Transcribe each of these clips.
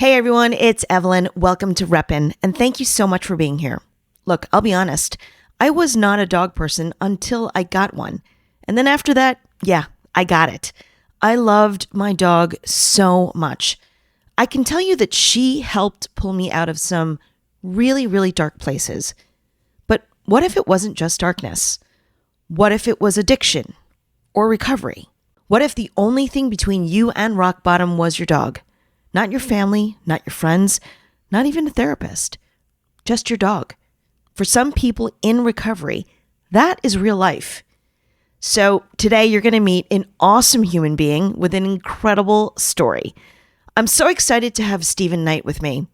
Hey everyone, it's Evelyn. Welcome to Reppin, and thank you so much for being here. Look, I'll be honest, I was not a dog person until I got one. And then after that, yeah, I got it. I loved my dog so much. I can tell you that she helped pull me out of some really, really dark places. But what if it wasn't just darkness? What if it was addiction or recovery? What if the only thing between you and rock bottom was your dog? Not your family, not your friends, not even a therapist. Just your dog. For some people in recovery, that is real life. So today you're going to meet an awesome human being with an incredible story. I'm so excited to have Stephen Knight with me.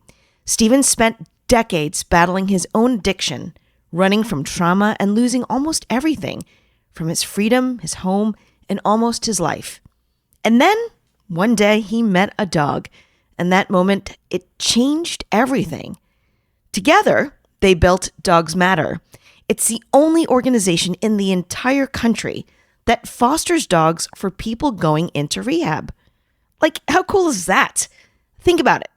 Stephen spent decades battling his own addiction, running from trauma and losing almost everything, from his freedom, his home, and almost his life. And then one day he met a dog, and that moment, it changed everything. Together, they built Dogs Matter. It's the only organization in the entire country that fosters dogs for people going into rehab. Like, how cool is that? Think about it.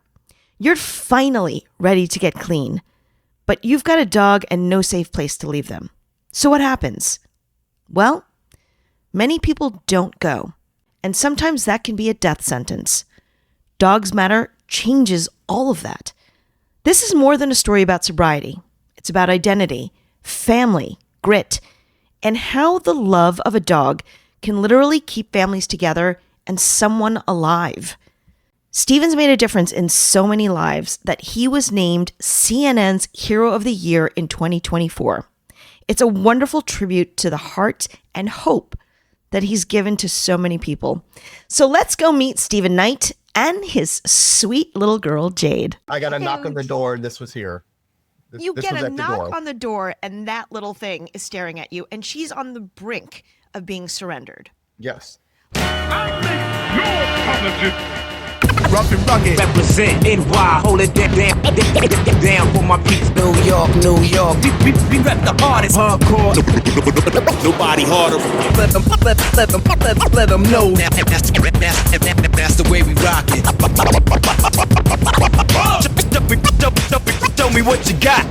You're finally ready to get clean, but you've got a dog and no safe place to leave them. So what happens? Well, many people don't go, and sometimes that can be a death sentence. Dogs Matter changes all of that. This is more than a story about sobriety. It's about identity, family, grit, and how the love of a dog can literally keep families together and someone alive. Stephen's made a difference in so many lives that he was named CNN's Hero of the Year in 2024. It's a wonderful tribute to the heart and hope that he's given to so many people. So let's go meet Stephen Knight and his sweet little girl, Jayde. I got a knock on the door, and this was here. You get a knock on the door, and that little thing is staring at you, and she's on the brink of being surrendered. Yes. I make no apology. Rough and rugged. Represent NY, hold it down for my peeps. New York, New York. We rep the hardest. Hardcore. Nobody harder. Let them know. That's the way we rock it. Show me what you got.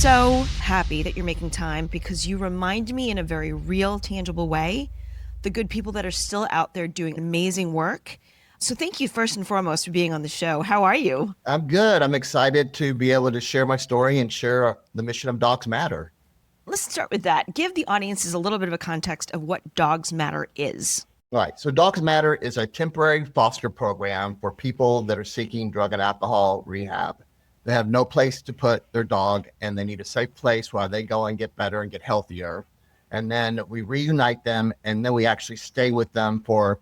So happy that you're making time because you remind me in a very real, tangible way the good people that are still out there doing amazing work. So thank you first and foremost for being on the show. How are you? I'm good. I'm excited to be able to share my story and share the mission of Dogs Matter. Let's start with that. Give the audiences a little bit of a context of what Dogs Matter is. All right. So Dogs Matter is a temporary foster program for people that are seeking drug and alcohol rehab. They have no place to put their dog, and they need a safe place while they go and get better and get healthier. And then we reunite them, and then we actually stay with them for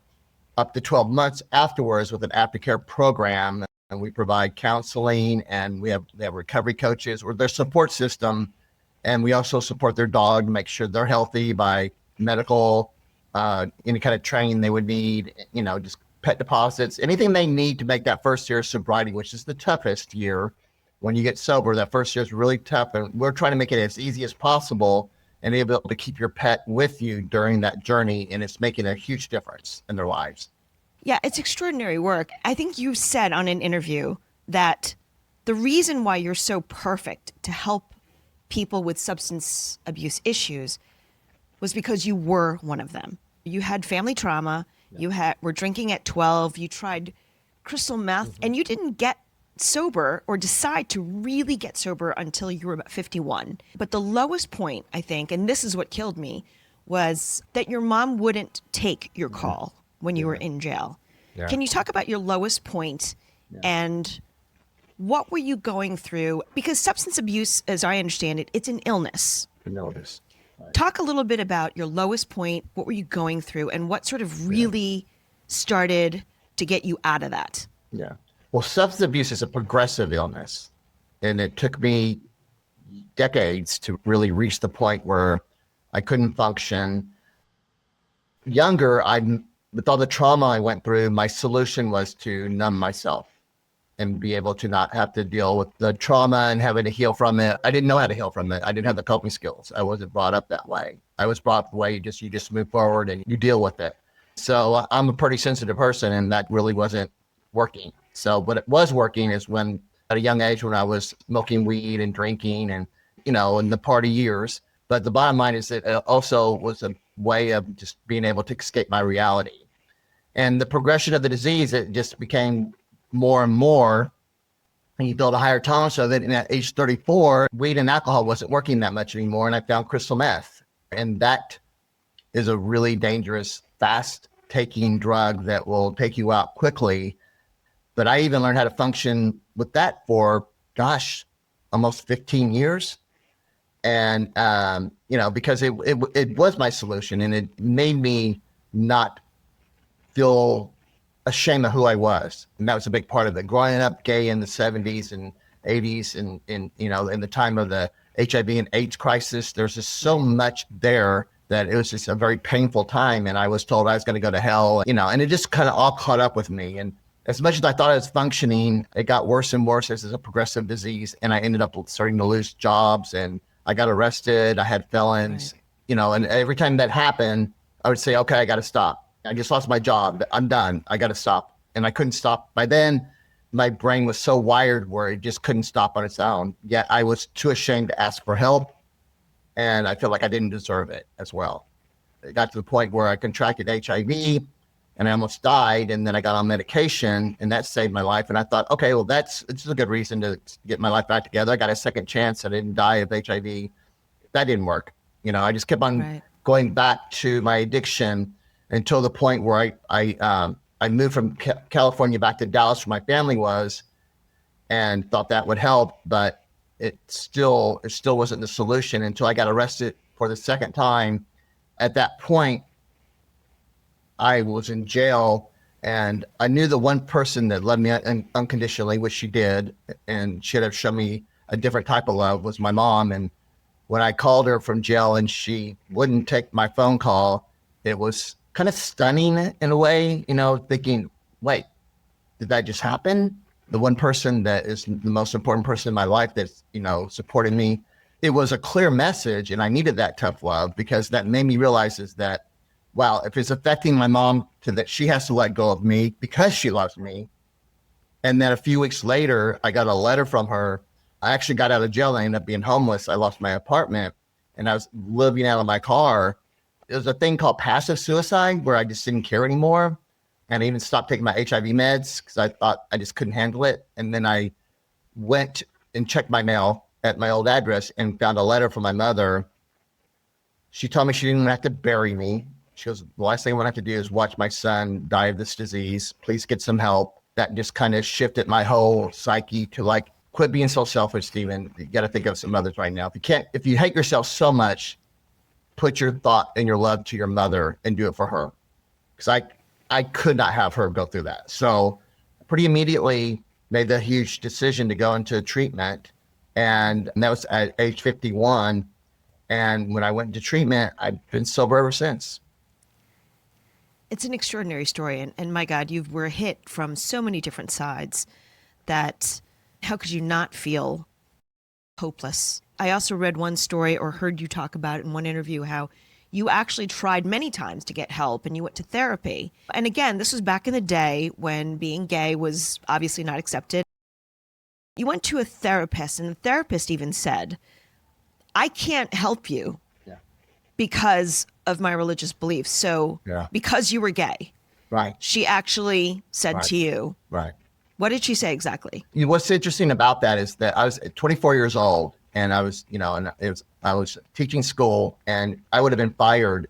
up to 12 months afterwards with an aftercare program. And we provide counseling, and they have recovery coaches or their support system. And we also support their dog to make sure they're healthy by medical, any kind of training they would need, just pet deposits, anything they need to make that first year of sobriety, which is the toughest year. When you get sober, that first year is really tough, and we're trying to make it as easy as possible and able to keep your pet with you during that journey, and it's making a huge difference in their lives. Yeah, it's extraordinary work. I think you said on an interview that the reason why you're so perfect to help people with substance abuse issues was because you were one of them. You had family trauma, you were drinking at 12, you tried crystal meth, and you didn't get sober or decide to really get sober until you were about 51. But the lowest point, I think, and this is what killed me, was that your mom wouldn't take your call when you were in jail. Yeah. Can you talk about your lowest point and what were you going through? Because substance abuse, as I understand it, it's an illness. Talk a little bit about your lowest point. What were you going through and what sort of really started to get you out of that? Yeah. Well, substance abuse is a progressive illness, and it took me decades to really reach the point where I couldn't function. younger, with all the trauma I went through, my solution was to numb myself and be able to not have to deal with the trauma and having to heal from it. I didn't know how to heal from it. I didn't have the coping skills. I wasn't brought up that way. I was brought up the way you just move forward and you deal with it. So I'm a pretty sensitive person, and that really wasn't working. So what it was working is when at a young age, when I was smoking weed and drinking and, in the party years. But the bottom line is that it also was a way of just being able to escape my reality. And the progression of the disease, it just became more and more, and you build a higher tolerance of it. And at age 34, weed and alcohol wasn't working that much anymore. And I found crystal meth. And that is a really dangerous, fast taking drug that will take you out quickly. But I even learned how to function with that for, almost 15 years. And, because it was my solution, and it made me not feel ashamed of who I was. And that was a big part of it. Growing up gay in the 70s and 80s and in the time of the HIV and AIDS crisis, there's just so much there that it was just a very painful time. And I was told I was going to go to hell, and it just kind of all caught up with me. And as much as I thought I was functioning, it got worse and worse as a progressive disease. And I ended up starting to lose jobs, and I got arrested. I had felons, and every time that happened, I would say, okay, I got to stop. I just lost my job. I'm done. I got to stop. And I couldn't stop. By then, my brain was so wired where it just couldn't stop on its own. Yet I was too ashamed to ask for help. And I feel like I didn't deserve it as well. It got to the point where I contracted HIV and I almost died. And then I got on medication, and that saved my life. And I thought, okay, well, this is a good reason to get my life back together. I got a second chance. I didn't die of HIV. That didn't work. I just kept on going back to my addiction until the point where I moved from California back to Dallas, where my family was, and thought that would help. But it still wasn't the solution until I got arrested for the second time. At that point, I was in jail, and I knew the one person that loved me unconditionally, which she did, and she had shown me a different type of love, was my mom. And when I called her from jail and she wouldn't take my phone call, it was kind of stunning in a way, thinking, wait, did that just happen? The one person that is the most important person in my life that's, supported me. It was a clear message, and I needed that tough love, because that made me realize is that, wow, if it's affecting my mom to that, she has to let go of me because she loves me. And then a few weeks later, I got a letter from her. I actually got out of jail. I ended up being homeless. I lost my apartment, and I was living out of my car. There's a thing called passive suicide where I just didn't care anymore. And I even stopped taking my HIV meds because I thought I just couldn't handle it. And then I went and checked my mail at my old address and found a letter from my mother. She told me she didn't have to bury me. She goes, the last thing I want to have to do is watch my son die of this disease. Please get some help. That just kind of shifted my whole psyche to quit being so selfish, Stephen. You got to think of some others right now. If you hate yourself so much, put your thought and your love to your mother and do it for her. Because I could not have her go through that. So pretty immediately made the huge decision to go into treatment. And that was at age 51. And when I went into treatment, I've been sober ever since. It's an extraordinary story. And my God, you were hit from so many different sides that how could you not feel hopeless? I also read one story or heard you talk about it in one interview, how you actually tried many times to get help and you went to therapy. And again, this was back in the day when being gay was obviously not accepted. You went to a therapist, and the therapist even said, I can't help you because of my religious beliefs. So because you were gay, right? She actually said to you, right. What did she say exactly? What's interesting about that is that I was 24 years old, and I was, I was teaching school, and I would have been fired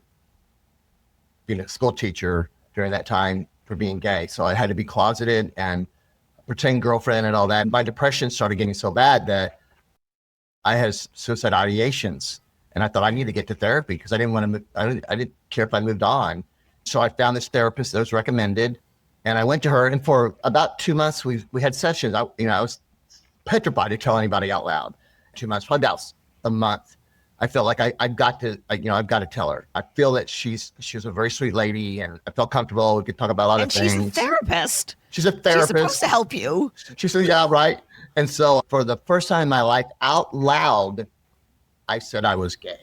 being a school teacher during that time for being gay. So I had to be closeted and pretend girlfriend and all that. My depression started getting so bad that I had suicide ideations, and I thought I need to get to therapy because I didn't want to move. I didn't care if I moved on. So I found this therapist that was recommended, and I went to her, and for about 2 months, we had sessions. I was petrified to tell anybody out loud. 2 months, probably about a month. I felt like I've got to tell her. I feel that she's a very sweet lady, and I felt comfortable. We could talk about a lot of things. And she's a therapist. She's a therapist. She's supposed to help you. She said, yeah, right. And so for the first time in my life, out loud, I said I was gay.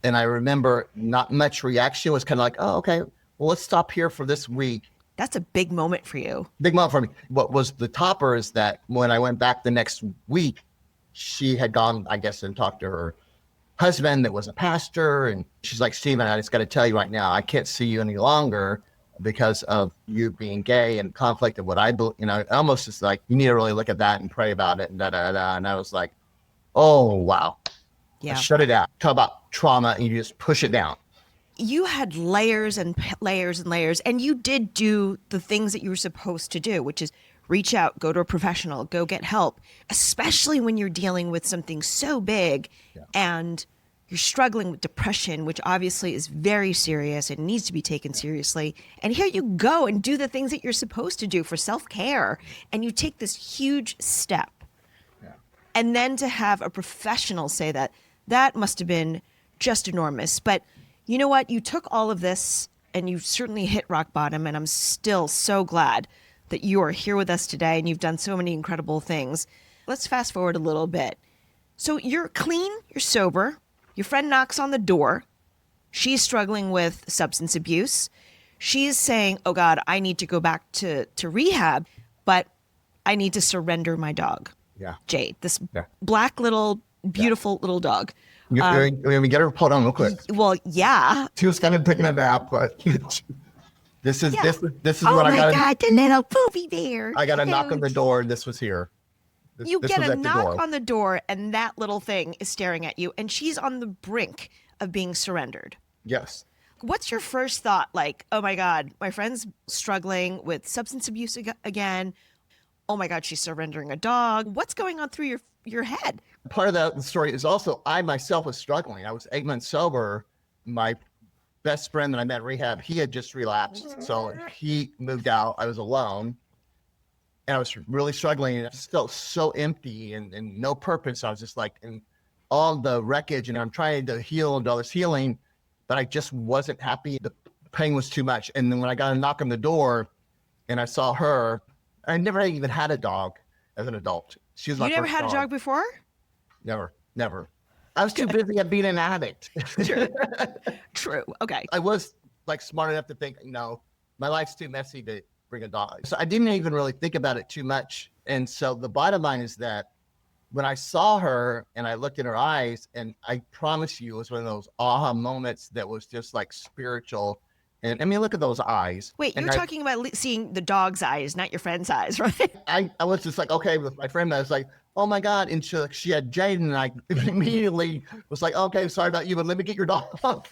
And I remember not much reaction. It was kind of like, oh, okay, well, let's stop here for this week. That's a big moment for you. Big moment for me. What was the topper is that when I went back the next week, she had gone, I guess, and talked to her husband that was a pastor. And she's like, Stephen, I just got to tell you right now, I can't see you any longer because of you being gay and conflict of what I believe. Almost just like, you need to really look at that and pray about it. And And I was like, oh, wow. Yeah. Shut it out. Talk about trauma and you just push it down. You had layers and layers and layers, and you did do the things that you were supposed to do, which is reach out, go to a professional, go get help, especially when you're dealing with something so big and you're struggling with depression, which obviously is very serious and needs to be taken seriously. And here you go and do the things that you're supposed to do for self-care, and you take this huge step. Yeah. And then to have a professional say that must have been just enormous. But you know what? You took all of this and you certainly hit rock bottom, and I'm still so glad that you are here with us today and you've done so many incredible things. Let's fast forward a little bit. So you're clean, you're sober, your friend knocks on the door. She's struggling with substance abuse. She's saying, oh God, I need to go back to rehab, but I need to surrender my dog. Yeah. Jayde, this black little, beautiful little dog. Let me get her. Hold on real quick. Well, yeah. She was kind of taking a nap, but this is what I got. Oh my God, the little poopy bear. I got a knock on the door. This was here. You get a knock on the door, and that little thing is staring at you, and she's on the brink of being surrendered. Yes. What's your first thought? Like, oh my God, my friend's struggling with substance abuse again. Oh my God, she's surrendering a dog. What's going on through your head? Part of that story is also I myself was struggling. I was 8 months sober. My best friend that I met in rehab, he had just relapsed. So he moved out. I was alone. And I was really struggling. And I just felt so empty and no purpose. I was just like in all the wreckage, and I'm trying to heal and do all this healing, but I just wasn't happy. The pain was too much. And then when I got a knock on the door and I saw her, I never even had a dog as an adult. She was my You never first had a dog before? Never. I was too busy at being an addict. True. Okay. I was like smart enough to think, no, my life's too messy to bring a dog. So I didn't even really think about it too much. And so the bottom line is that when I saw her and I looked in her eyes, and I promise you it was one of those aha moments that was just like spiritual. And I mean, look at those eyes. Wait, you're talking about seeing the dog's eyes, not your friend's eyes, right? I was just like, okay, with my friend, I was like, oh my God. And she had Jayde, and I immediately was like, okay, sorry about you, but let me get your dog.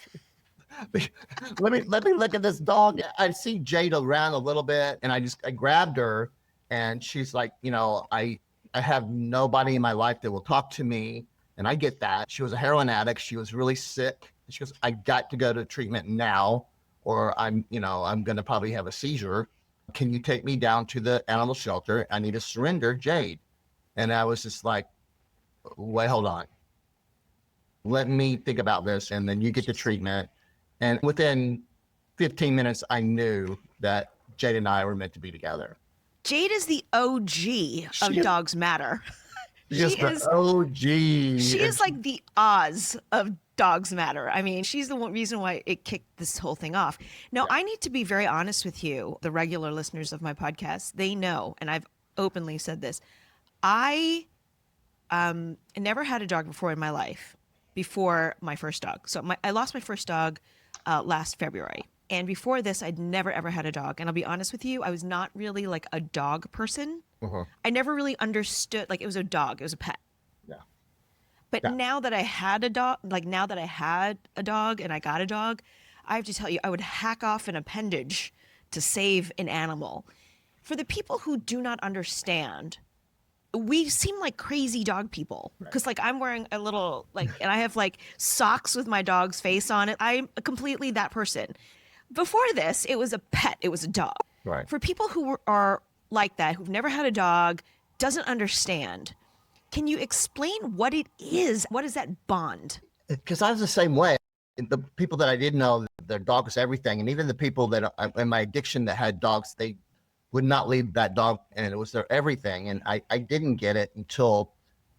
let me look at this dog. I see Jayde around a little bit, and I grabbed her, and she's like, I have nobody in my life that will talk to me. And I get that. She was a heroin addict. She was really sick. She goes, I got to go to treatment now, or I'm going to probably have a seizure. Can you take me down to the animal shelter? I need to surrender Jayde. And I was just like, wait, hold on. Let me think about this. And then you get to treatment. And within 15 minutes, I knew that Jayde and I were meant to be together. Jayde is the OG of Dogs Matter. She is the OG. She is like the Oz of Dogs Matter. I mean, she's the one reason why it kicked this whole thing off. Now, I need to be very honest with you. The regular listeners of my podcast, they know, and I've openly said this. I never had a dog before in my life, before my first dog. So I lost my first dog last February. And before this, I'd never, ever had a dog. And I'll be honest with you, I was not really like a dog person. Uh-huh. I never really understood, like it was a dog, it was a pet. Yeah. But now that I had a dog, and I got a dog, I have to tell you, I would hack off an appendage to save an animal. For the people who do not understand, we seem like crazy dog people because like I'm wearing a little and I have like socks with my dog's face on it. I'm completely that person. Before this, it was a pet. It was a dog. Right. For people who are like that, who've never had a dog, doesn't understand, can you explain what it is? What is that bond? Because I was the same way. The people that I didn't know, their dog was everything. And even the people that in my addiction that had dogs, they would not leave that dog, and it was their everything. And I didn't get it until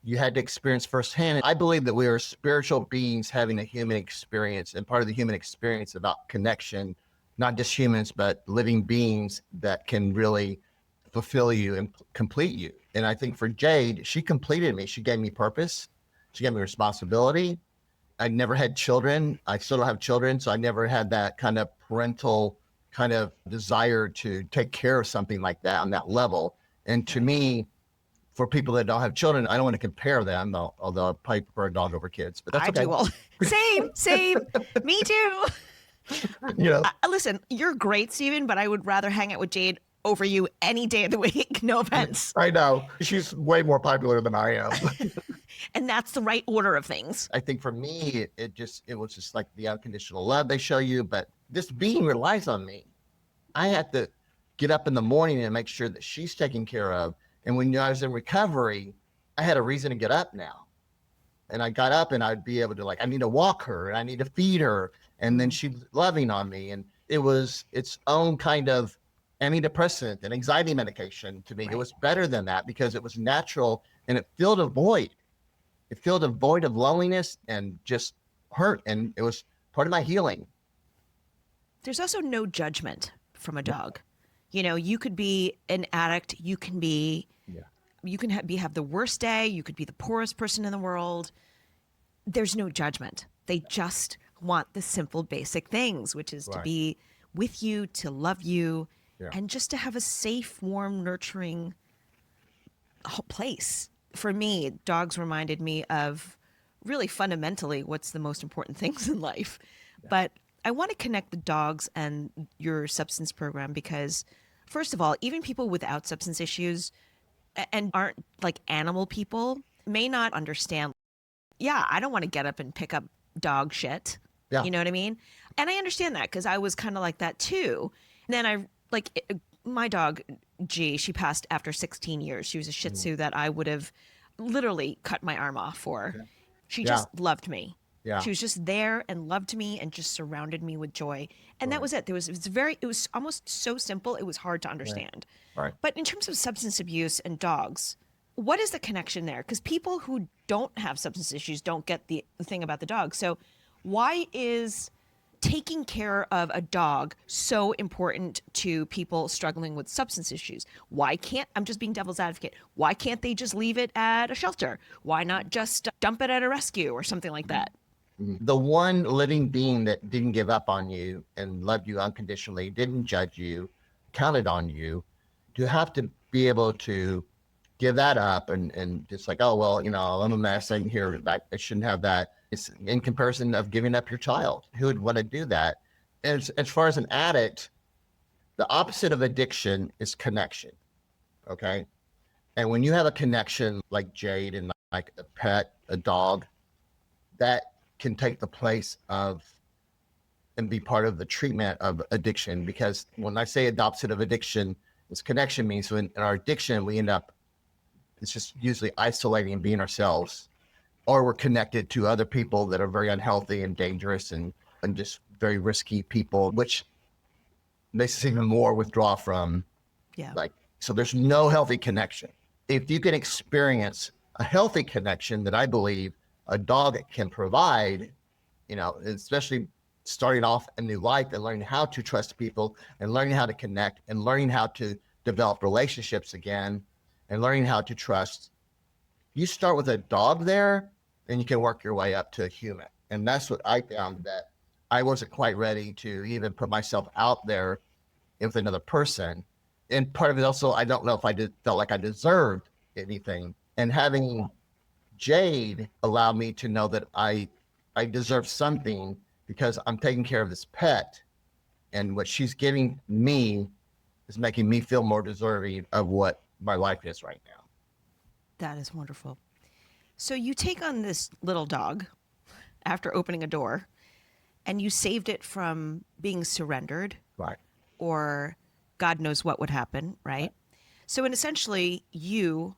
you had to experience firsthand. I believe that we are spiritual beings having a human experience, and part of the human experience is about connection, not just humans, but living beings that can really fulfill you and complete you. And I think for Jayde, she completed me. She gave me purpose. She gave me responsibility. I never had children. I still don't have children. So I never had that kind of parental kind of desire to take care of something like that on that level. And to me, for people that don't have children, I don't want to compare them, although I probably prefer a dog over kids, but that's I okay. do all. Same. Me too. You know, Listen, you're great, Steven, but I would rather hang out with Jayde over you any day of the week. No offense. I know she's way more popular than I am. And that's the right order of things. I think for me, it was just like the unconditional love they show you, but this being relies on me. I had to get up in the morning and make sure that she's taken care of. And when I was in recovery, I had a reason to get up now. And I got up and I'd be able to, like, I need to walk her and I need to feed her. And then she's loving on me. And it was its own kind of antidepressant and anxiety medication to me. Right. It was better than that because it was natural and it filled a void. It filled a void of loneliness and just hurt. And it was part of my healing. There's also no judgment from a dog. You know, you could be an addict. You can be, you can have the worst day. You could be the poorest person in the world. There's no judgment. They just want the simple, basic things, which is to be with you, to love you, and just to have a safe, warm, nurturing place. For me, dogs reminded me of really fundamentally what's the most important things in life. But I want to connect the dogs and your substance program because, first of all, even people without substance issues and aren't like animal people may not understand. Yeah, I don't want to get up and pick up dog shit. Yeah. You know what I mean? And I understand that because I was kind of like that too. And then my dog, G, she passed after 16 years. She was a Shih Tzu that I would have literally cut my arm off for. Okay. She just loved me. Yeah. She was just there and loved me and just surrounded me with joy. And that was it. It was almost so simple. It was hard to understand. Right. But in terms of substance abuse and dogs, what is the connection there? Because people who don't have substance issues don't get the thing about the dog. So why is taking care of a dog so important to people struggling with substance issues? Why can't, I'm just being devil's advocate, why can't they just leave it at a shelter? Why not just dump it at a rescue or something like that? The one living being that didn't give up on you and loved you unconditionally, didn't judge you, counted on you, you have to be able to give that up and just like, oh, well, you know, I'm a mess in here. I shouldn't have that. It's in comparison of giving up your child. Who would want to do that? As far as an addict, the opposite of addiction is connection. Okay. And when you have a connection like Jayde and like a pet, a dog, that can take the place of and be part of the treatment of addiction. Because when I say opposite of addiction, it's connection means when in our addiction, we end up, it's just usually isolating and being ourselves, or we're connected to other people that are very unhealthy and dangerous and just very risky people, which makes us even more withdraw from. Yeah. Like, so there's no healthy connection. If you can experience a healthy connection that I believe a dog can provide, you know, especially starting off a new life and learning how to trust people and learning how to connect and learning how to develop relationships again and learning how to trust. You start with a dog there, then you can work your way up to a human. And that's what I found, that I wasn't quite ready to even put myself out there with another person. And part of it also, I don't know if felt like I deserved anything. And having Jayde allowed me to know that I deserve something because I'm taking care of this pet, and what she's giving me is making me feel more deserving of what my life is right now. That is wonderful. So you take on this little dog after opening a door, and you saved it from being surrendered, right? Or God knows what would happen, right? So, and essentially, you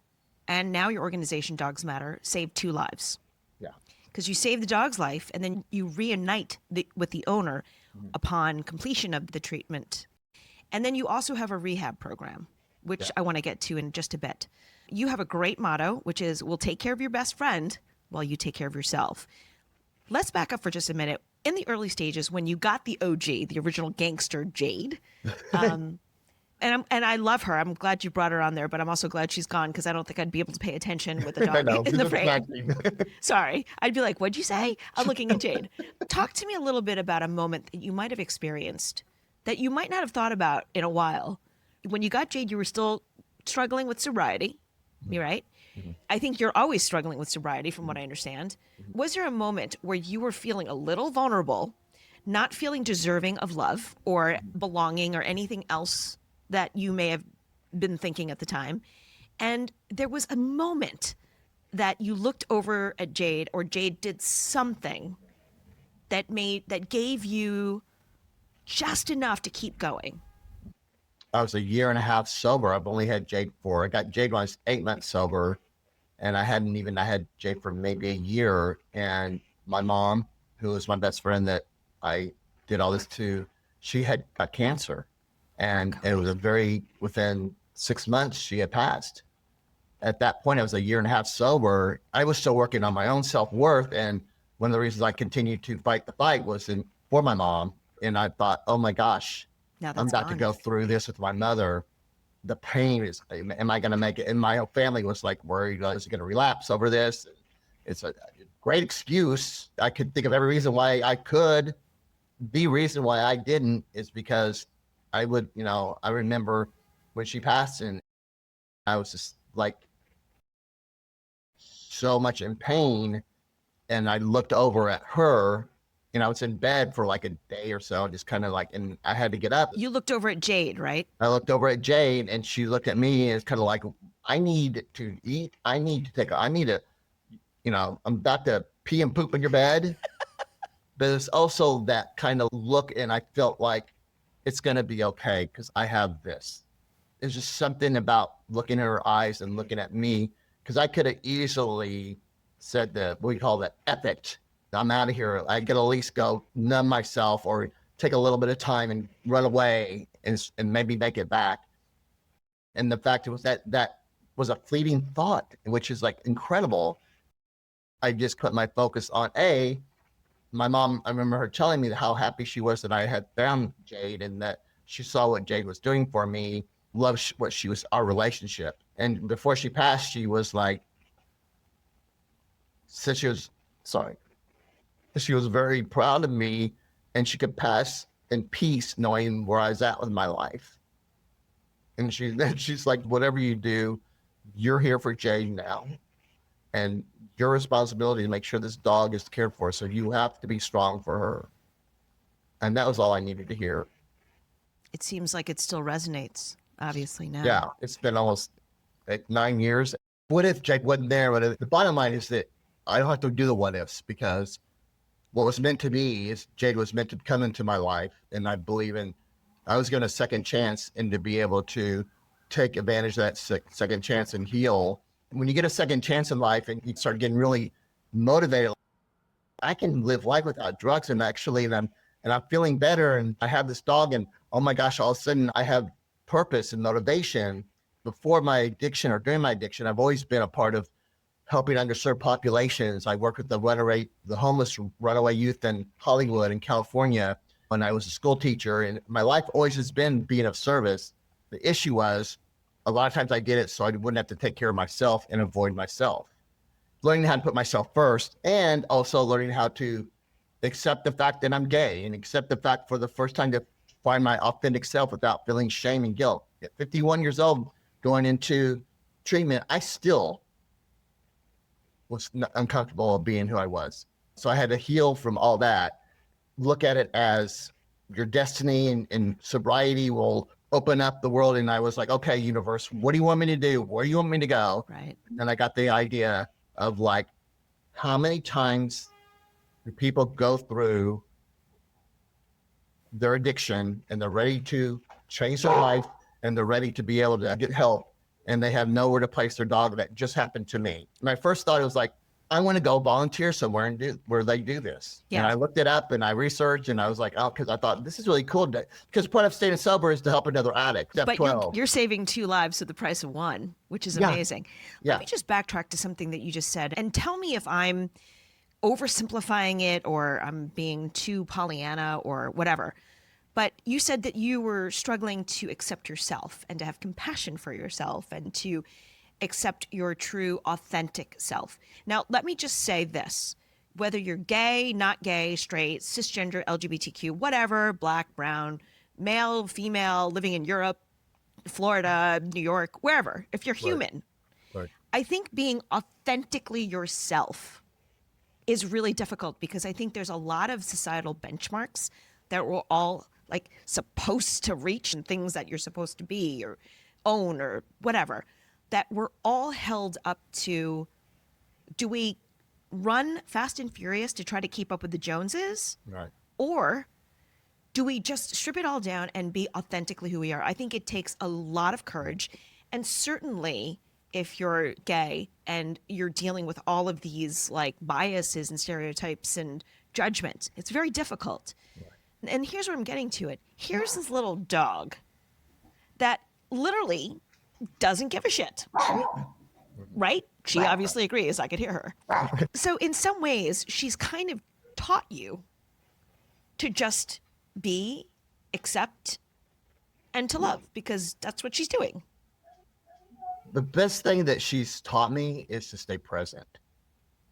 and now your organization, Dogs Matter, saved 2 lives. Yeah. because you save the dog's life and then you reunite with the owner upon completion of the treatment. And then you also have a rehab program, which I want to get to in just a bit. You have a great motto, which is, we'll take care of your best friend while you take care of yourself. Let's back up for just a minute. In the early stages, when you got the OG, the original gangster Jayde, and I love her. I'm glad you brought her on there, but I'm also glad she's gone because I don't think I'd be able to pay attention with the dog in the frame. Sorry. I'd be like, what'd you say? I'm looking at Jayde. Talk to me a little bit about a moment that you might have experienced that you might not have thought about in a while. When you got Jayde, you were still struggling with sobriety, right? Mm-hmm. I think you're always struggling with sobriety from what I understand. Mm-hmm. Was there a moment where you were feeling a little vulnerable, not feeling deserving of love or belonging or anything else that you may have been thinking at the time, and there was a moment that you looked over at Jayde, or Jayde did something that gave you just enough to keep going? I was a year and a half sober. I've only had Jayde for, I got Jayde when I was 8 months sober, and I had Jayde for maybe a year. And my mom, who was my best friend that I did all this to, she had got cancer. And it was within 6 months, she had passed. At that point, I was a year and a half sober. I was still working on my own self-worth. And one of the reasons I continued to fight the fight was for my mom. And I thought, oh my gosh, I'm about to go through this with my mother. The pain is, am I going to make it? And my whole family was like worried, is he going to relapse over this? It's a great excuse. I could think of every reason why I could. The reason why I didn't is because I remember when she passed and I was just like so much in pain, and I looked over at her, and I was in bed for like a day or so, just kind of like, and I had to get up. You looked over at Jayde, right? I looked over at Jayde, and she looked at me, and it's kind of like, I need to eat. I'm about to pee and poop in your bed. But it's also that kind of look, and I felt like it's going to be okay because I have this. There's just something about looking at her eyes and looking at me, because I could have easily said what we call that epic. I'm out of here. I could at least go numb myself or take a little bit of time and run away and maybe make it back. And the fact was that was a fleeting thought, which is like incredible. I just put my focus on my mom. I remember her telling me how happy she was that I had found Jayde and that she saw what Jayde was doing for me, loved our relationship. And before she passed, she was like, she was very proud of me, and she could pass in peace knowing where I was at with my life. And she's like, whatever you do, you're here for Jayde now. And your responsibility to make sure this dog is cared for. So you have to be strong for her. And that was all I needed to hear. It seems like it still resonates, obviously, now. Yeah, it's been almost 9 years. What if Jayde wasn't there? The bottom line is that I don't have to do the what ifs, because what was meant to be is Jayde was meant to come into my life. And I believe I was given a second chance, and to be able to take advantage of that second chance and heal. When you get a second chance in life and you start getting really motivated, I can live life without drugs, and I'm feeling better, and I have this dog, and oh my gosh, all of a sudden I have purpose and motivation. Before my addiction or during my addiction, I've always been a part of helping underserved populations. I worked with the homeless runaway youth in Hollywood and California when I was a school teacher, and my life always has been being of service. The issue was, a lot of times I did it so I wouldn't have to take care of myself and avoid myself. Learning how to put myself first, and also learning how to accept the fact that I'm gay, and accept the fact for the first time to find my authentic self without feeling shame and guilt. At 51 years old, going into treatment, I still was uncomfortable being who I was. So I had to heal from all that. Look at it as your destiny, and sobriety will open up the world. And I was like, okay, universe, what do you want me to do? Where do you want me to go? Right. And I got the idea of like, how many times do people go through their addiction and they're ready to change their life and they're ready to be able to get help, and they have nowhere to place their dog? That just happened to me. My first thought was like, I want to go volunteer somewhere and do where they do this. Yeah. And I looked it up and I researched and I was like, oh, because I thought this is really cool. Because part of staying sober is to help another addict. Step But 12. you're saving 2 lives for the price of 1, which is Yeah. amazing. Yeah. Let me just backtrack to something that you just said and tell me if I'm oversimplifying it or I'm being too Pollyanna or whatever. But you said that you were struggling to accept yourself and to have compassion for yourself and to accept your true, authentic self. Now, let me just say this. Whether you're gay, not gay, straight, cisgender, LGBTQ, whatever, black, brown, male, female, living in Europe, Florida, New York, wherever, if you're human, Right. I think being authentically yourself is really difficult because I think there's a lot of societal benchmarks that we're all like supposed to reach and things that you're supposed to be or own or whatever, that we're all held up to. Do we run fast and furious to try to keep up with the Joneses? Right. Or do we just strip it all down and be authentically who we are? I think it takes a lot of courage. And certainly if you're gay and you're dealing with all of these like biases and stereotypes and judgment, it's very difficult. Right. And here's where I'm getting to it. Here's this little dog that literally doesn't give a shit. Right? She obviously agrees. I could hear her. So in some ways, she's kind of taught you to just be, accept, and to love because that's what she's doing. The best thing that she's taught me is to stay present,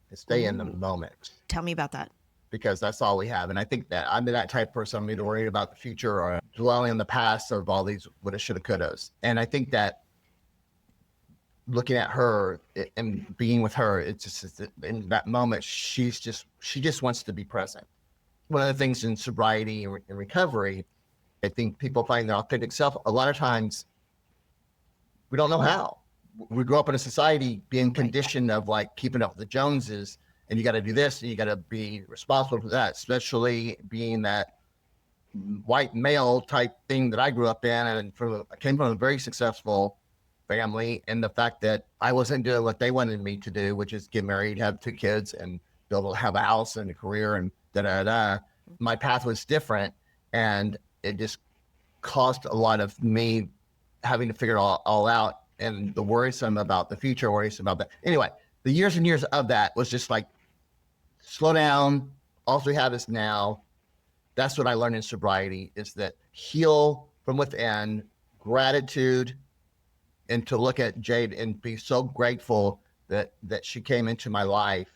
to stay in the moment, Tell me about that. because that's all we have. And I think that I'm that type of person. I'm either worried about the future or dwelling in the past of all these woulda, shoulda, couldas. And I think that looking at her and being with her, it's just in that moment, she just wants to be present. One of the things in sobriety and recovery, I think people find their authentic self. A lot of times we don't know how. We grow up in a society being conditioned of like keeping up with the Joneses, and you got to do this and you got to be responsible for that, especially being that white male type thing that I grew up in. And I came from a very successful family, and the fact that I wasn't doing what they wanted me to do, which is get married, have 2 kids, and have a house and a career and da-da-da. My path was different, and it just caused a lot of me having to figure it all out, and the worrisome about the future, worrisome about that. Anyway, the years and years of that was just like, slow down. All we have is now. That's what I learned in sobriety, is that heal from within, gratitude, and to look at Jayde and be so grateful that she came into my life,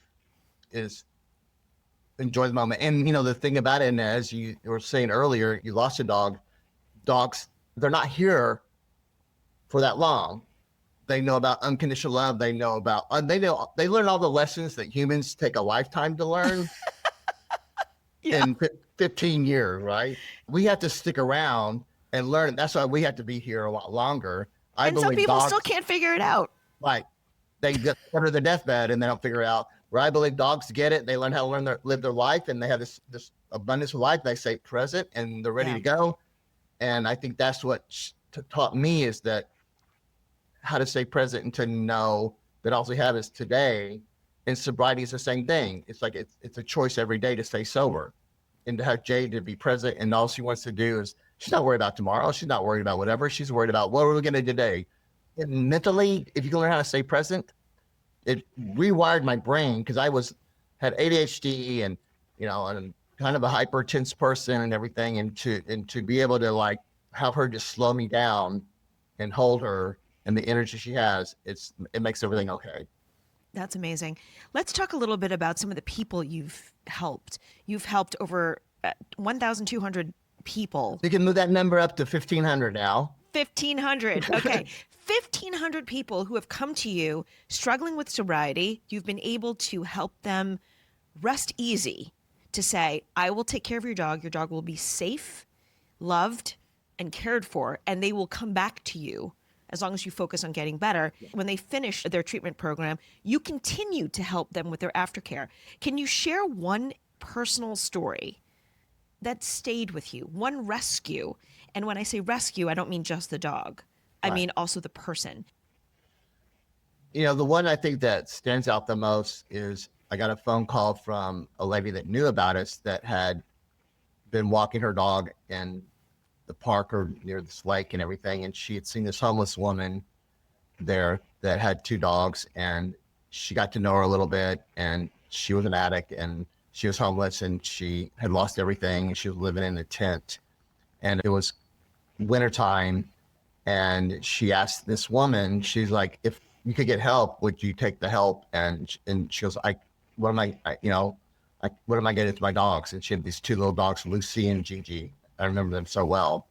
is enjoy the moment. And the thing about it, and as you were saying earlier, you lost a dog. Dogs, they're not here for that long. They know about unconditional love. They know about, they learn all the lessons that humans take a lifetime to learn in 15 years, right? We have to stick around and learn. That's why we have to be here a lot longer. And some people still can't figure it out. Right. They get under their deathbed and they don't figure it out. Where I believe dogs get it. They learn how to live their life, and they have this abundance of life. They stay present and they're ready to go. And I think that's what taught me, is that how to stay present and to know that all we have is today. And sobriety is the same thing. It's like it's a choice every day to stay sober, and to have Jayde to be present. And all she wants to do is, she's not worried about tomorrow. She's not worried about whatever. She's worried about what are we going to do today. And mentally, if you can learn how to stay present, it rewired my brain, because I had ADHD and and kind of a hypertense person and everything, and to be able to like have her just slow me down and hold her, and the energy she has, it makes everything okay. That's amazing. Let's talk a little bit about some of the people you've helped. You've helped over 1,200 people. You can move that number up to 1,500 now. 1,500. Okay. 1,500 people who have come to you struggling with sobriety. You've been able to help them rest easy to say, I will take care of your dog. Your dog will be safe, loved, and cared for, and they will come back to you as long as you focus on getting better. When they finish their treatment program, you continue to help them with their aftercare. Can you share one personal story that stayed with you, one rescue? And when I say rescue, I don't mean just the dog. I mean also the person. The one I think that stands out the most is I got a phone call from a lady that knew about us that had been walking her dog in the park or near this lake and everything. And she had seen this homeless woman there that had 2 dogs, and she got to know her a little bit, and she was an addict and she was homeless and she had lost everything. And she was living in a tent, and it was wintertime. And she asked this woman, she's like, if you could get help, would you take the help? And she goes, what am I getting to my dogs? And she had these 2 little dogs, Lucy and Gigi. I remember them so well.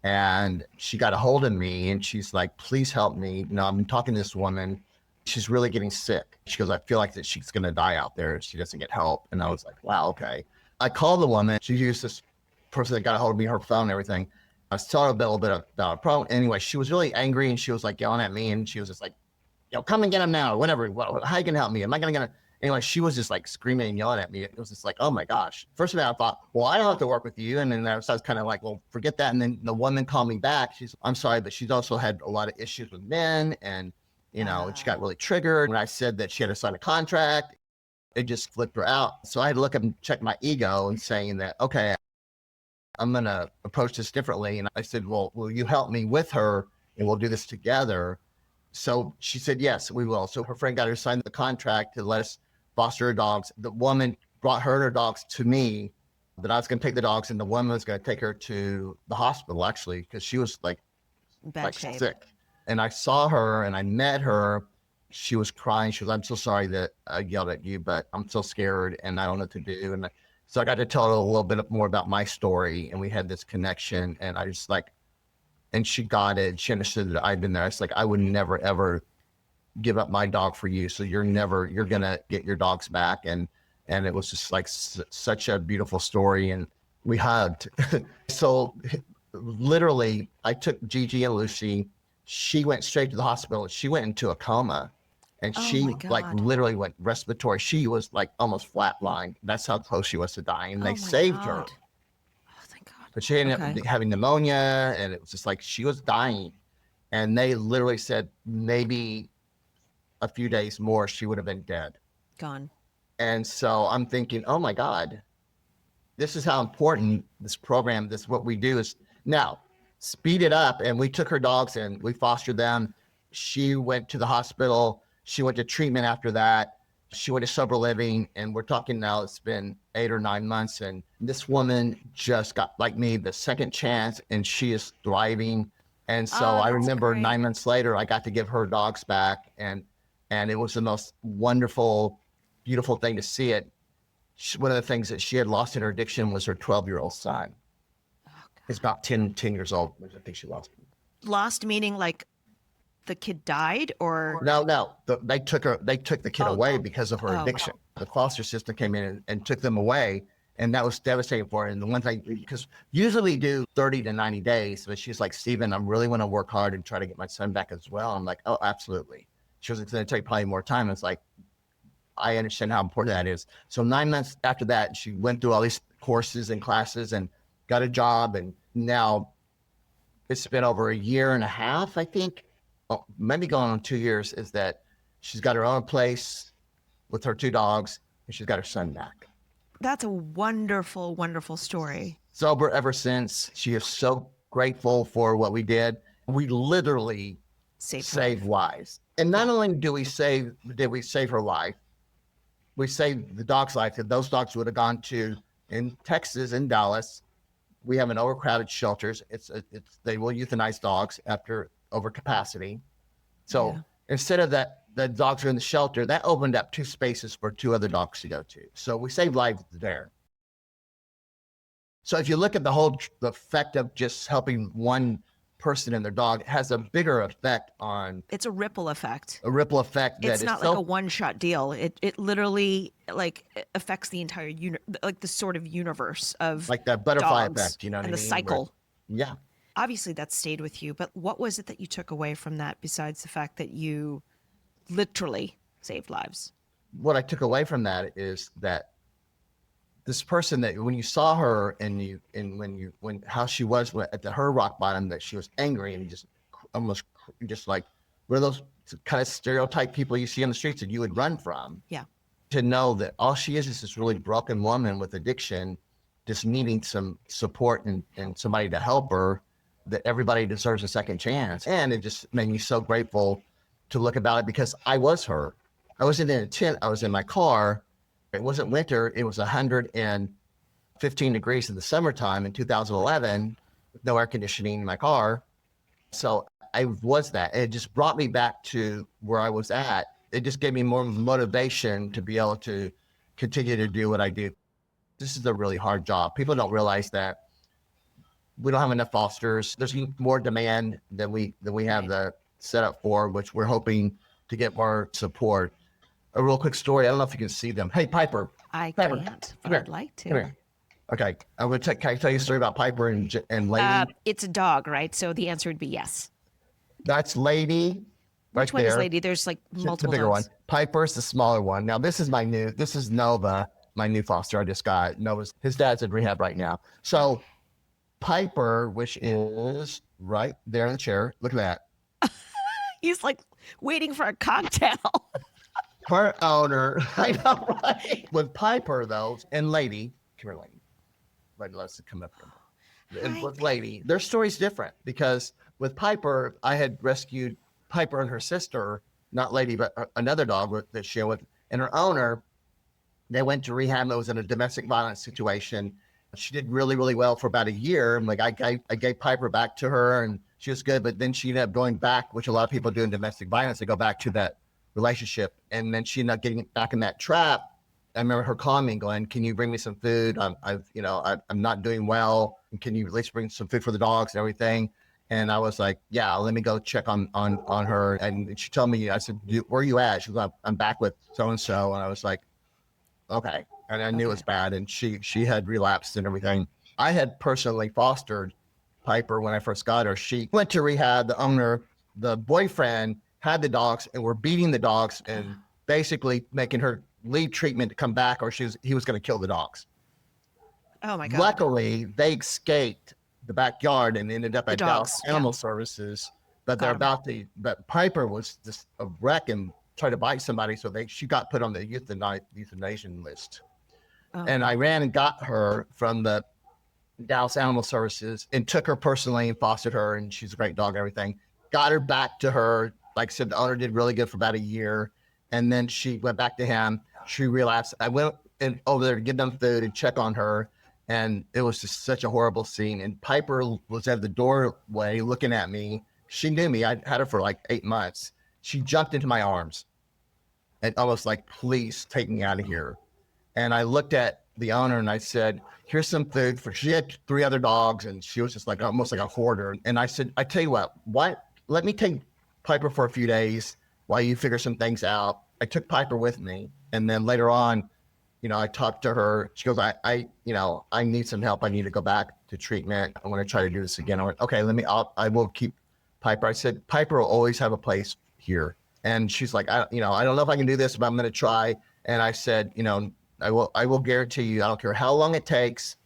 And she got a hold of me and she's like, please help me. I'm talking to this woman. She's really getting sick. She goes, I feel like that she's going to die out there if she doesn't get help. And I was like, wow, okay. I called the woman. She used this person that got a hold of me, her phone and everything. I was telling her a little bit about a problem. Anyway, she was really angry and she was like yelling at me, and she was just like, come and get him now, or whatever. Well, how you gonna help me? Am I gonna? Anyway, she was just like screaming and yelling at me. It was just like, oh my gosh. First of all, I thought, well, I don't have to work with you. And then I was kind of like, well, forget that. And then the woman called me back. I'm sorry, but she's also had a lot of issues with men. And, and she got really triggered. When I said that she had to sign a contract, it just flipped her out. So I had to look up and check my ego and saying that, okay, I'm going to approach this differently. And I said, well, will you help me with her and we'll do this together? So she said, yes, we will. So her friend got her to sign the contract to let us foster her dogs. The woman brought her dogs to me, that I was going to take the dogs, and the woman was going to take her to the hospital, actually, because she was like sick. And I saw her and I met her. She was crying. She was, I'm so sorry that I yelled at you, but I'm so scared and I don't know what to do. And so I got to tell her a little bit more about my story, and we had this connection, and I just and she got it. She understood that I'd been there. It's like, I would never, ever give up my dog for you. So you're going to get your dogs back. And it was just like such a beautiful story. And we hugged. So literally I took Gigi and Lucy. She went straight to the hospital. She went into a coma, and she literally went respiratory. She was like almost flatlined. That's how close she was to dying. And they saved her. But she ended up having pneumonia, and it was just like she was dying. And they literally said maybe a few days more, she would have been dead. Gone. And so I'm thinking, oh my God, this is how important this program, what we do is now speed it up. And we took her dogs and we fostered them. She went to the hospital. She went to treatment after that. She went to sober living, and we're talking now, it's been 8 or 9 months. And this woman just got, like me, the second chance, and she is thriving. And so I remember great. 9 months later, I got to give her dogs back, and it was the most wonderful, beautiful thing to see it. One of the things that she had lost in her addiction was her 12-year-old son. He's about 10 years old. I think she lost him. Lost meaning like the kid died, or no, they took the kid away because of her addiction. The foster system came in and took them away, and that was devastating for her. And the one thing, because usually we do 30 to 90 days, but she's like, Steven, I really want to work hard and try to get my son back as well. I'm like, oh, absolutely. She was going to take probably more time. It's like, I understand how important that is. So 9 months after that, she went through all these courses and classes and got a job, and now it's been over 1.5 years, I think. Maybe going on 2 years, is that she's got her own place with her 2 dogs, and she's got her son back. That's a wonderful, wonderful story. Sober ever since. She is so grateful for what we did. We literally saved lives. And not only did we save her life, we saved the dog's life. If those dogs would have gone to, in Texas, in Dallas, we have an overcrowded shelters. They will euthanize dogs after overcapacity. So instead of that, the dogs are in the shelter, that opened up 2 spaces for 2 other dogs to go to. So we saved lives there. So if you look at the effect of just helping one person and their dog, it has a bigger effect on. It's a ripple effect. A ripple effect. It's not like a one-shot deal. It literally affects the entire the sort of universe of like that butterfly dogs effect, you know what I mean? And the cycle. Yeah. Obviously that stayed with you, but what was it that you took away from that besides the fact that you literally saved lives? What I took away from that is that this person, that when you saw her when how she was at her rock bottom, that she was angry and just almost just like one of those kind of stereotype people you see on the streets that you would run from. Yeah. To know that all she is this really broken woman with addiction, just needing some support and somebody to help her, that everybody deserves a second chance. And it just made me so grateful to look about it, because I was her. I wasn't in a tent. I was in my car. It wasn't winter. It was 115 degrees in the summertime in 2011, with no air conditioning in my car. So I was that. It just brought me back to where I was at. It just gave me more motivation to be able to continue to do what I do. This is a really hard job. People don't realize that we don't have enough fosters. There's more demand than we have the setup for, which we're hoping to get more support. A real quick story. I don't know if you can see them. Hey, Piper. I Piper, can't, come but here. I'd like to. Come here. Okay. Can I tell you a story about Piper and Lady? It's a dog, right? So the answer would be yes. That's Lady. Which one is Lady? There's like multiple the bigger dogs. one. Piper's the smaller one. Now this is Nova, my new foster I just got. Nova's, his dad's in rehab right now. So Piper, which is right there in the chair. Look at that. He's like waiting for a cocktail. Her owner, I know, right? With Piper though, and Lady, come here, Lady. Let's come up here. And with Lady, their story's different, because with Piper, I had rescued Piper and her sister, not Lady, but another dog that she had with, and her owner. They went to rehab. It was in a domestic violence situation. She did really, really well for about a year. Like I gave Piper back to her, and she was good. But then she ended up going back, which a lot of people do in domestic violence. They go back to that relationship, and then she ended up getting back in that trap. I remember her calling me, going, "Can you bring me some food? I'm not doing well. Can you at least bring some food for the dogs and everything?" And I was like, "Yeah, let me go check on her." And she told me, I said, "Where are you at?" She was, "I'm back with so and so." And I was like, "Okay." And I knew it was bad, and she had relapsed and everything. I had personally fostered Piper when I first got her. She went to rehab. The owner, the boyfriend, had the dogs and were beating the dogs and basically making her leave treatment to come back, or he was going to kill the dogs. Oh my God. Luckily, they escaped the backyard and ended up at Dallas Animal Services. But but Piper was just a wreck and tried to bite somebody, so she got put on the euthanasia list. Oh. And I ran and got her from the Dallas Animal Services and took her personally and fostered her, and she's a great dog and everything. Got her back to her. Like I said, the owner did really good for about a year, and then she went back to him. She relapsed. I went over there to give them food and check on her, and it was just such a horrible scene. And Piper was at the doorway looking at me. She knew me. I had her for like 8 months. She jumped into my arms and almost like, "Please take me out of here." And I looked at the owner and I said, "Here's some food for," she had 3 other dogs, and she was just like almost like a hoarder. And I said, "I tell you what, let me take Piper for a few days while you figure some things out." I took Piper with me. And then later on, I talked to her. She goes, I need some help. I need to go back to treatment. I want to try to do this again. I went, "Okay, I will keep Piper." I said, "Piper will always have a place here." And she's like, I don't know if I can do this, but I'm going to try. And I said, I will guarantee you, I don't care how long it takes,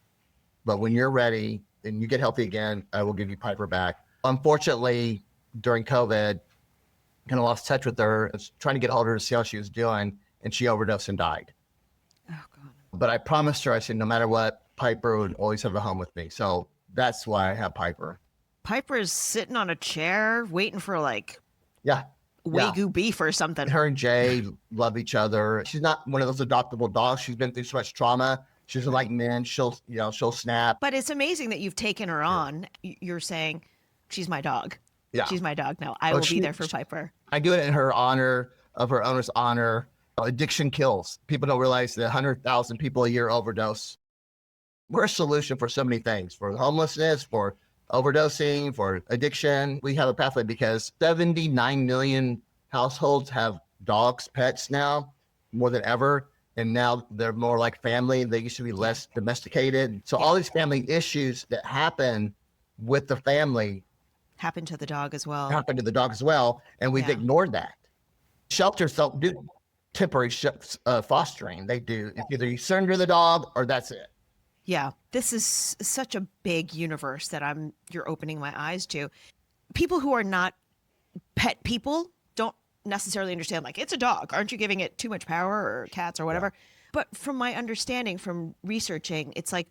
but when you're ready and you get healthy again, I will give you Piper back. Unfortunately, during COVID, kind of lost touch with her. I was trying to get a hold of her to see how she was doing, and she overdosed and died. Oh, God. But I promised her, I said, no matter what, Piper would always have a home with me. So that's why I have Piper. Piper's sitting on a chair waiting for Yeah. Wagyu beef or something. Her and Jayde love each other. She's not one of those adoptable dogs. She's been through so much trauma. She doesn't like men. She'll snap. But it's amazing that you've taken her on. You're saying, "She's my dog. Yeah. She's my dog now. I will be there for Piper." I do it in her honor, of her owner's honor. Addiction kills. People don't realize that 100,000 people a year overdose. We're a solution for so many things, for homelessness, for overdosing, for addiction. We have a pathway because 79 million households have dogs, pets now, more than ever. And now they're more like family. They used to be less domesticated. So all these family issues that happen with the family happen to the dog as well. And we've ignored that. Shelters don't do temporary fostering. They do. It's either you surrender the dog or that's it. Yeah, this is such a big universe that you're opening my eyes to. People who are not pet people don't necessarily understand, like, it's a dog. Aren't you giving it too much power, or cats or whatever? But from my understanding from researching, it's like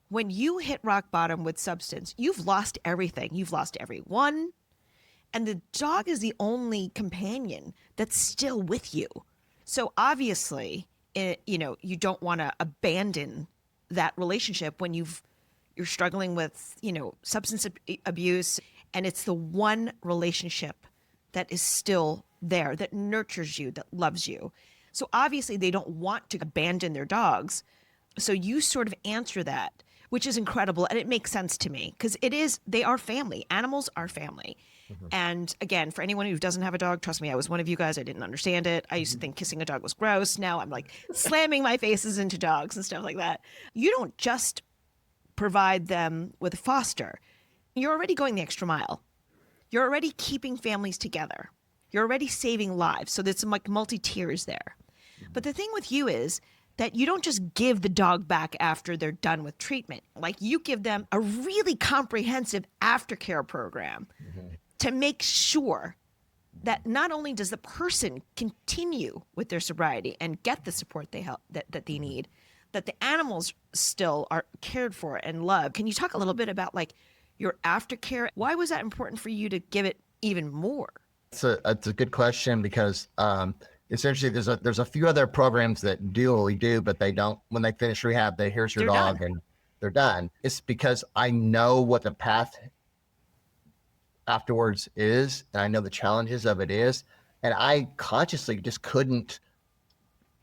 when you hit rock bottom with substance, you've lost everything. You've lost everyone. And the dog is the only companion that's still with you. So obviously, you don't want to abandon that relationship when you're struggling with, substance abuse, and it's the one relationship that is still there, that nurtures you, that loves you. So obviously they don't want to abandon their dogs. So you sort of answer that, which is incredible. And it makes sense to me because they are family. Animals are family. And again, for anyone who doesn't have a dog, trust me, I was one of you guys. I didn't understand it. I used to think kissing a dog was gross. Now I'm like slamming my faces into dogs and stuff like that. You don't just provide them with a foster. You're already going the extra mile. You're already keeping families together. You're already saving lives. So there's some like multi-tiers there. But the thing with you is that you don't just give the dog back after they're done with treatment. Like, you give them a really comprehensive aftercare program to make sure that not only does the person continue with their sobriety and get the support that they need, that the animals still are cared for and loved. Can you talk a little bit about like your aftercare? Why was that important for you to give it even more? It's a good question because essentially there's a few other programs that do what we do, but they don't. When they finish rehab, here's your dog and they're done. It's because I know what the path afterwards is, and I know the challenges of it is, and I consciously just couldn't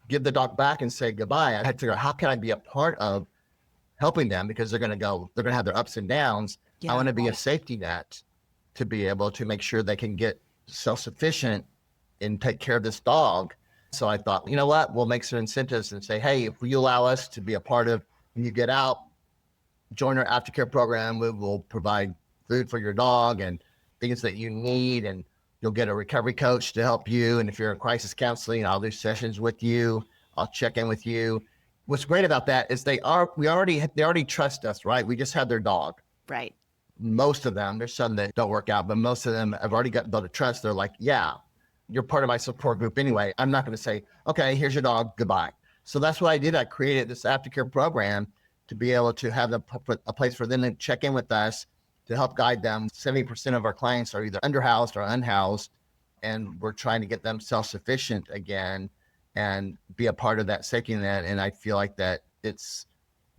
give the dog back and say goodbye. I had to figure out, how can I be a part of helping them, because they're going to have their ups and downs. I want to be a safety net to be able to make sure they can get self-sufficient and take care of this dog. So I thought, you know what, we'll make some incentives and say, hey, if you allow us to be a part of, when you get out, join our aftercare program, we will provide food for your dog and things that you need, and you'll get a recovery coach to help you. And if you're in crisis counseling, I'll do sessions with you. I'll check in with you. What's great about that is they already trust us, right? We just had their dog. Right. Most of them, there's some that don't work out, but most of them have already got built a trust. They're like, yeah, you're part of my support group anyway. I'm not going to say, okay, here's your dog, goodbye. So that's what I did. I created this aftercare program to be able to have a place for them to check in with us, to help guide them. 70% of our clients are either underhoused or unhoused, and we're trying to get them self-sufficient again and be a part of that safety net. And I feel like that it's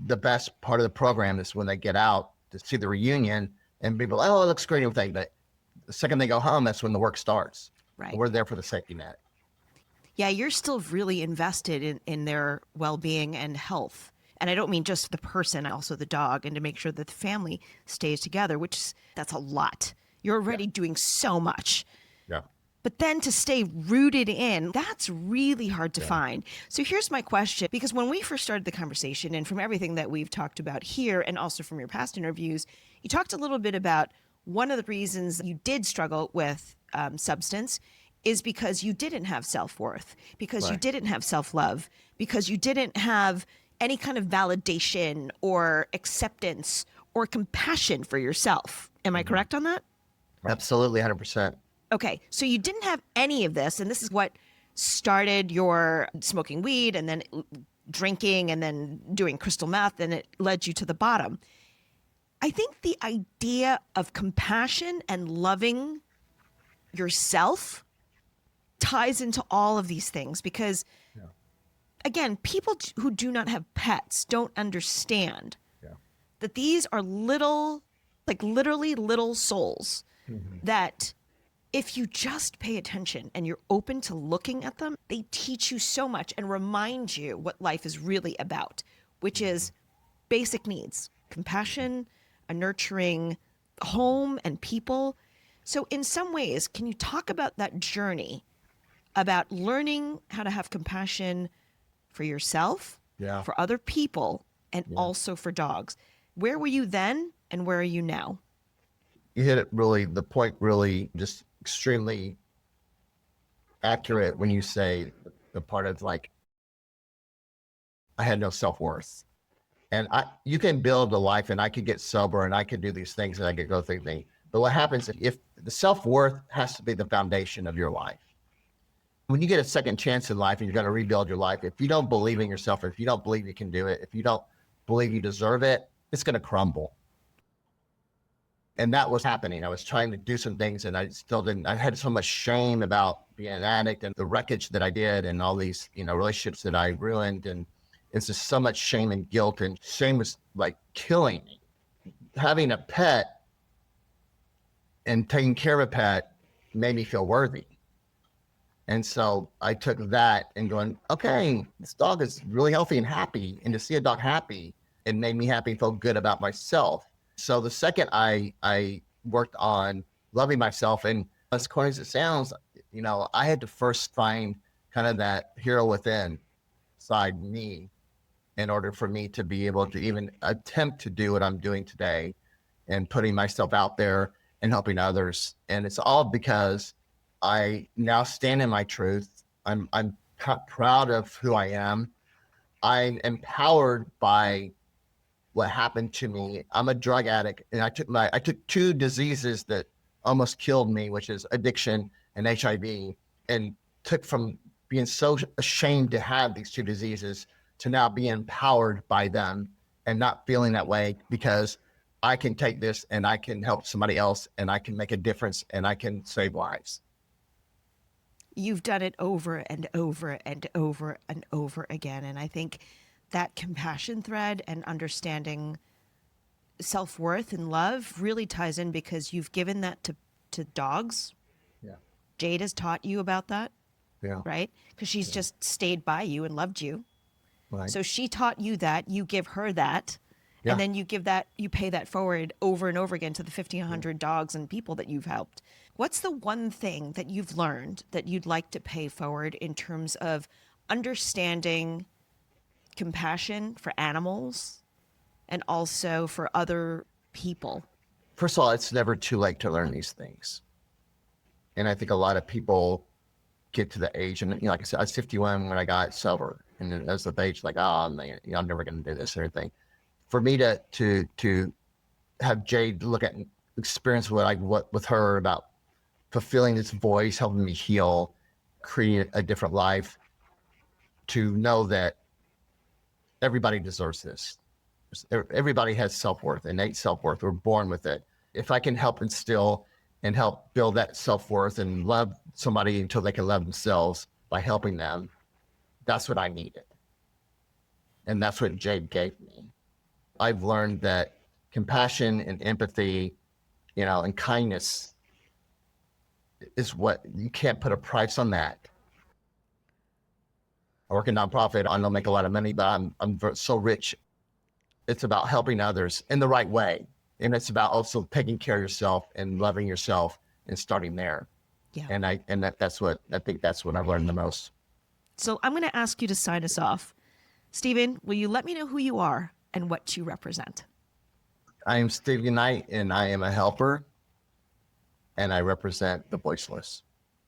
the best part of the program is when they get out to see the reunion and people, oh, it looks great and everything. But the second they go home, that's when the work starts. Right. We're there for the safety net. Yeah, you're still really invested in their well-being and health. And I don't mean just the person, also the dog, and to make sure that the family stays together, that's a lot. You're already doing so much. Yeah. But then to stay rooted in, that's really hard to find. So here's my question, because when we first started the conversation, and from everything that we've talked about here, and also from your past interviews, you talked a little bit about one of the reasons you did struggle with substance is because you didn't have self-worth, because you didn't have self-love, because you didn't have any kind of validation or acceptance or compassion for yourself. Am I correct on that? Absolutely, 100%. Okay, so you didn't have any of this, and this is what started your smoking weed and then drinking and then doing crystal meth, and it led you to the bottom. I think the idea of compassion and loving yourself ties into all of these things because, again, people who do not have pets don't understand that these are little, like literally little souls that if you just pay attention and you're open to looking at them, they teach you so much and remind you what life is really about, which is basic needs, compassion, a nurturing home and people. So in some ways, can you talk about that journey about learning how to have compassion for yourself, for other people, and also for dogs? Where were you then and where are you now? You hit it really, the point really just extremely accurate when you say the part of like, I had no self-worth. And you can build a life and I could get sober and I could do these things and I could go through things. But what happens if the self-worth has to be the foundation of your life? When you get a second chance in life and you're going to rebuild your life, if you don't believe in yourself, if you don't believe you can do it, if you don't believe you deserve it, it's going to crumble. And that was happening. I was trying to do some things and I still didn't. I had so much shame about being an addict and the wreckage that I did and all these, relationships that I ruined. And it's just so much shame and guilt, and shame was like killing me. Having a pet and taking care of a pet made me feel worthy. And so I took that and going, okay, this dog is really healthy and happy. And to see a dog happy, it made me happy and feel good about myself. So the second I worked on loving myself, and as corny as it sounds, I had to first find kind of that hero within side me in order for me to be able to even attempt to do what I'm doing today and putting myself out there and helping others. And it's all because I now stand in my truth. I'm proud of who I am. I'm empowered by what happened to me. I'm a drug addict, and I took two diseases that almost killed me, which is addiction and HIV, and took from being so ashamed to have these two diseases to now be empowered by them and not feeling that way, because I can take this and I can help somebody else and I can make a difference and I can save lives. You've done it over and over and over and over again. And I think that compassion thread and understanding self-worth and love really ties in, because you've given that to dogs. Yeah. Jayde has taught you about that. Yeah. Right? Because she's just stayed by you and loved you. Right. So she taught you that, you give her that, Yeah. and then you pay that forward over and over again to the 1,500 dogs and people that you've helped. What's the one thing that you've learned that you'd like to pay forward in terms of understanding compassion for animals and also for other people? First of all, it's never too late to learn these things. And I think a lot of people get to the age, and like I said, I was 51 when I got sober, and then as the age, like, oh man, I'm never going to do this or anything. For me to have Jayde look at and experience what with her about fulfilling this voice, helping me heal, creating a different life, to know that everybody deserves this. Everybody has self-worth, innate self-worth. We're born with it. If I can help instill and help build that self-worth and love somebody until they can love themselves by helping them, that's what I needed. And that's what Jayde gave me. I've learned that compassion and empathy, and kindness is what, you can't put a price on that. I work in nonprofit. I don't make a lot of money, but I'm so rich. It's about helping others in the right way. And it's about also taking care of yourself and loving yourself and starting there. Yeah. And that's what I've learned the most. So I'm going to ask you to sign us off. Stephen, will you let me know who you are and what you represent? I am Stephen Knight, and I am a helper, and I represent the voiceless.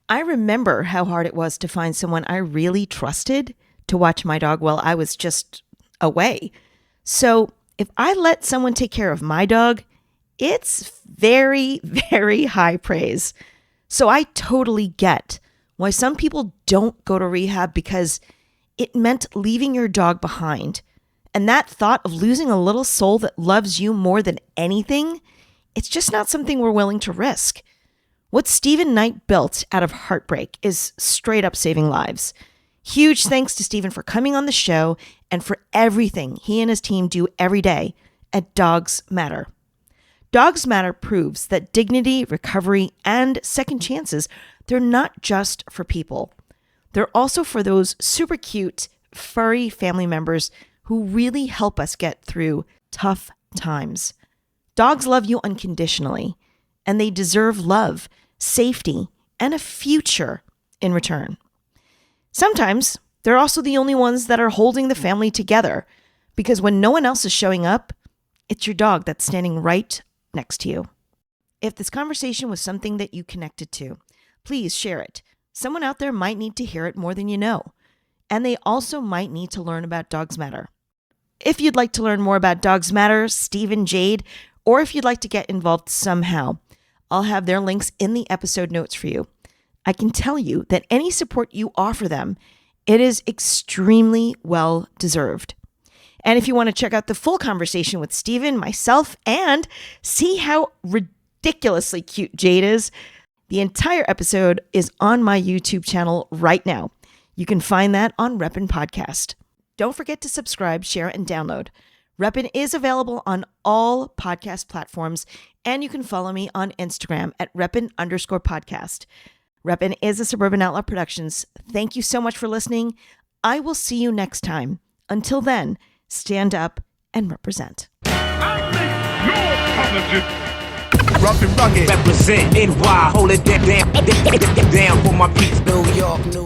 I remember how hard it was to find someone I really trusted to watch my dog while I was just away. So if I let someone take care of my dog, it's very, very high praise. So I totally get why some people don't go to rehab, because it meant leaving your dog behind. And that thought of losing a little soul that loves you more than anything, it's just not something we're willing to risk. What Stephen Knight built out of heartbreak is straight up saving lives. Huge thanks to Stephen for coming on the show and for everything he and his team do every day at Dogs Matter. Dogs Matter proves that dignity, recovery, and second chances, they're not just for people. They're also for those super cute, furry family members who really help us get through tough times. Dogs love you unconditionally, and they deserve love, safety, and a future in return. Sometimes they're also the only ones that are holding the family together, because when no one else is showing up, it's your dog that's standing right next to you. If this conversation was something that you connected to, please share it. Someone out there might need to hear it more than you know, and they also might need to learn about Dogs Matter. If you'd like to learn more about Dogs Matter, Stephen, Jayde, or if you'd like to get involved somehow, I'll have their links in the episode notes for you. I can tell you that any support you offer them, it is extremely well deserved. And if you want to check out the full conversation with Steven, myself, and see how ridiculously cute Jayde is, the entire episode is on my YouTube channel right now. You can find that on Reppin Podcast. Don't forget to subscribe, share, and download. Reppin is available on all podcast platforms, and you can follow me on Instagram at Reppin_podcast. Reppin is a Suburban Outlaw Productions. Thank you so much for listening. I will see you next time. Until then, stand up and represent. I make no apologies. Rough and rugged. Represent NY, hold it down for my peeps, New York, New York.